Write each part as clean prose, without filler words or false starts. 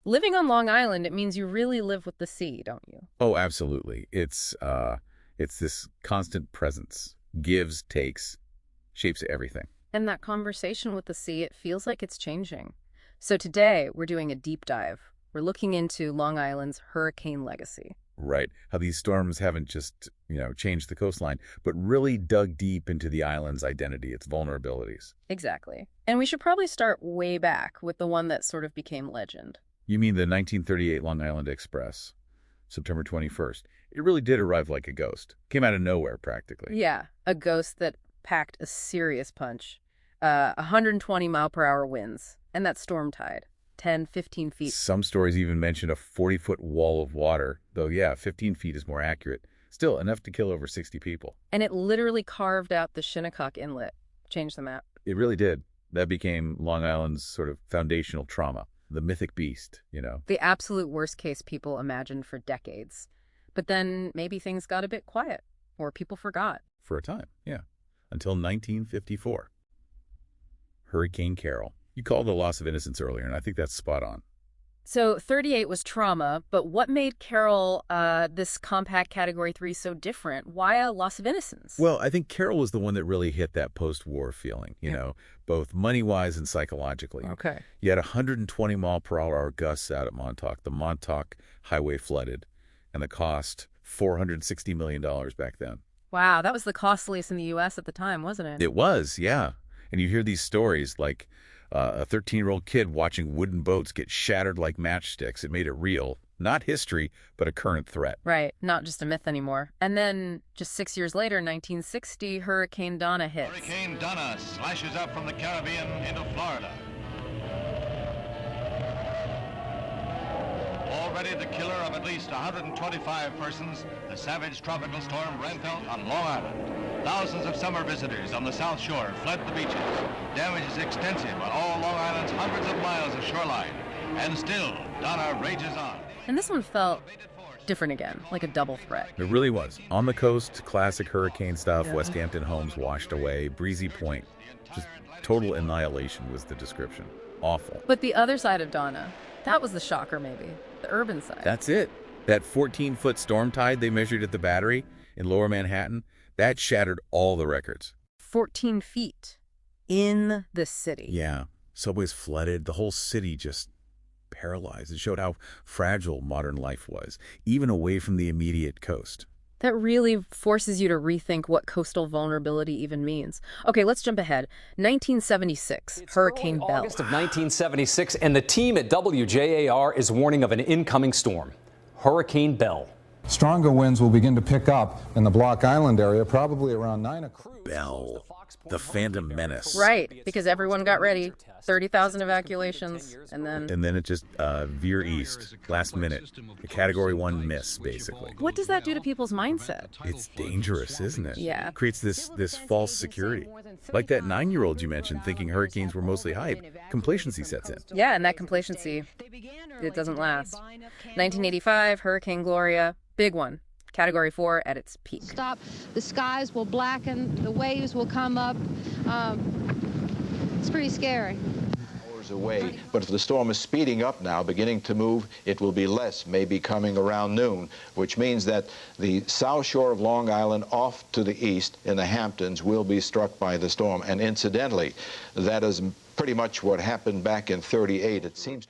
Living on Long Island, it means you really live with the sea, don't you? Oh, absolutely. It's this constant presence, gives, takes, shapes everything. And that conversation with the sea, it feels like it's changing. So today, we're doing a deep dive. We're looking into Long Island's hurricane legacy. Right. How these storms haven't just, changed the coastline, but really dug deep into the island's identity, its vulnerabilities. Exactly. And we should probably start way back with the one that sort of became legend. You mean the 1938 Long Island Express, September 21st. It really did arrive like a ghost. Came out of nowhere, practically. Yeah, a ghost that packed a serious punch. 120-mile-per-hour winds. And that storm tide, 10, 15 feet. Some stories even mention a 40-foot wall of water, though, 15 feet is more accurate. Still, enough to kill over 60 people. And it literally carved out the Shinnecock Inlet. Changed the map. It really did. That became Long Island's sort of foundational trauma. The mythic beast, The absolute worst case people imagined for decades. But then maybe things got a bit quiet, or people forgot. For a time, yeah. Until 1954. Hurricane Carol. You called the loss of innocence earlier, and I think that's spot on. So 38 was trauma, but what made Carol, this compact Category 3, so different? Why a loss of innocence? Well, I think Carol was the one that really hit that post-war feeling, both money-wise and psychologically. Okay. You had 120-mile-per-hour gusts out at Montauk. The Montauk Highway flooded, and the cost, $460 million back then. Wow, that was the costliest in the U.S. at the time, wasn't it? It was, yeah. And you hear these stories like a 13-year-old kid watching wooden boats get shattered like matchsticks. It made it real. Not history, but a current threat. Right, not just a myth anymore. And then, just 6 years later, 1960, Hurricane Donna hits. Hurricane Donna slashes up from the Caribbean into Florida. Already the killer of at least 125 persons, the savage tropical storm rainfell on Long Island. Thousands of summer visitors on the South Shore fled the beaches. Damage is extensive on all Long Island's hundreds of miles of shoreline. And still, Donna rages on. And this one felt different again, like a double threat. It really was. On the coast, classic hurricane stuff, West Hampton homes washed away, breezy point. Just total annihilation was the description. Awful. But the other side of Donna, that was the shocker maybe, the urban side. That's it. That 14-foot storm tide they measured at the Battery in Lower Manhattan, that shattered all the records. 14 feet in the city. Yeah. Subways flooded. The whole city just paralyzed. It showed how fragile modern life was, even away from the immediate coast. That really forces you to rethink what coastal vulnerability even means. Okay, let's jump ahead. 1976, Hurricane Belle. August of 1976, and the team at WJAR is warning of an incoming storm, Hurricane Belle. Stronger winds will begin to pick up in the Block Island area, probably around 9 o'clock. Belle, the Phantom Menace. Right, because everyone got ready. 30,000 evacuations, and then it just veer east, last minute. A Category 1 miss, basically. What does that do to people's mindset? It's dangerous, isn't it? Yeah. It creates this false security. Like that 9-year-old you mentioned thinking hurricanes were mostly hype. Complacency sets in. Yeah, and that complacency, it doesn't last. 1985, Hurricane Gloria, big one. Category 4 at its peak. Stop. The skies will blacken. The waves will come up. It's pretty scary. Hours away, but if the storm is speeding up now, beginning to move, it will be less, maybe coming around noon, which means that the south shore of Long Island off to the east in the Hamptons will be struck by the storm. And incidentally, that is pretty much what happened back in 38. It seems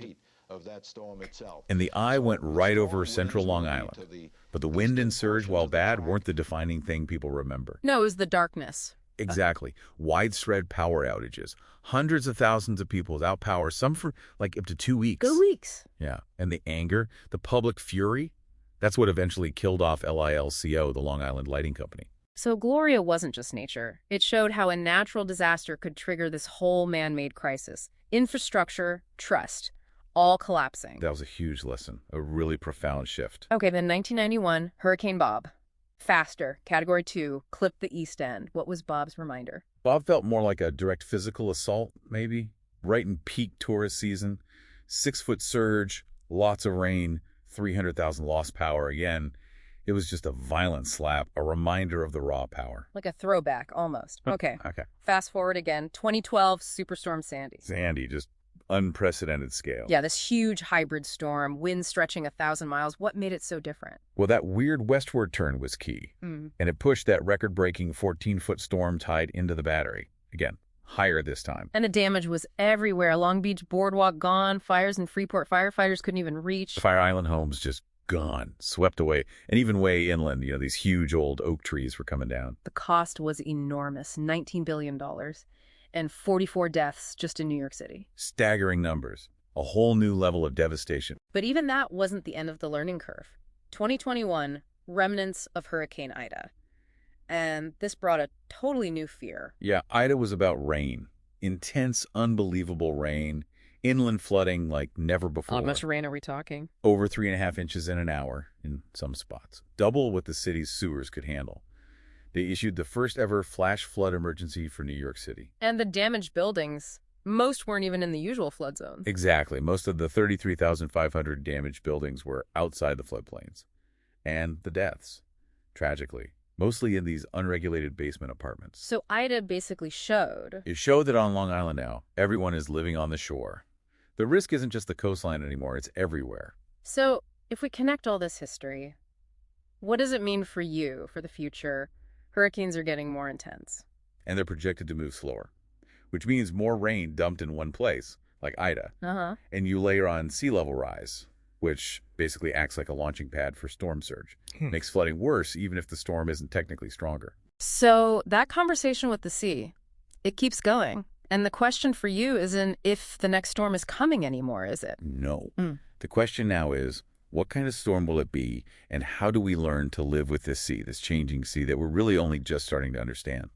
of that storm itself. And the eye went right over central Long Island. But the wind and surge, while bad, weren't the defining thing people remember. No, it was the darkness. Exactly. Widespread power outages. Hundreds of thousands of people without power, some for like up to 2 weeks. 2 weeks. Yeah. And the anger, the public fury, that's what eventually killed off LILCO, the Long Island Lighting Company. So Gloria wasn't just nature. It showed how a natural disaster could trigger this whole man-made crisis. Infrastructure, trust, all collapsing. That was a huge lesson, a really profound shift. Okay, then 1991, Hurricane Bob. Faster, Category 2, clipped the East End. What was Bob's reminder? Bob felt more like a direct physical assault, maybe. Right in peak tourist season. 6-foot surge, lots of rain, 300,000 lost power again. It was just a violent slap, a reminder of the raw power. Like a throwback, almost. Okay. Okay. Fast forward again, 2012, Superstorm Sandy. Sandy, just unprecedented scale. Yeah, this huge hybrid storm, winds stretching 1,000 miles. What made it so different? Well, that weird westward turn was key, and it pushed that record-breaking 14-foot storm tide into the battery. Again, higher this time. And the damage was everywhere. Long Beach boardwalk gone, fires in Freeport firefighters couldn't even reach. Fire Island homes just gone, swept away. And even way inland, these huge old oak trees were coming down. The cost was enormous, $19 billion, and 44 deaths just in New York City. Staggering numbers. A whole new level of devastation. But even that wasn't the end of the learning curve. 2021, remnants of Hurricane Ida. And this brought a totally new fear. Yeah, Ida was about rain. Intense, unbelievable rain. Inland flooding like never before. How much rain are we talking? Over 3.5 inches in an hour in some spots. Double what the city's sewers could handle. They issued the first ever flash flood emergency for New York City. And the damaged buildings, most weren't even in the usual flood zone. Exactly. Most of the 33,500 damaged buildings were outside the floodplains. And the deaths, tragically, mostly in these unregulated basement apartments. So Ida basically showed... It showed that on Long Island now, everyone is living on the shore. The risk isn't just the coastline anymore, it's everywhere. So if we connect all this history, what does it mean for you, for the future? Hurricanes are getting more intense. And they're projected to move slower, which means more rain dumped in one place, like Ida. And you layer on sea level rise, which basically acts like a launching pad for storm surge. Makes flooding worse, even if the storm isn't technically stronger. So that conversation with the sea, it keeps going. And the question for you isn't if the next storm is coming anymore, is it? No. The question now is, what kind of storm will it be, and how do we learn to live with this sea, this changing sea that we're really only just starting to understand?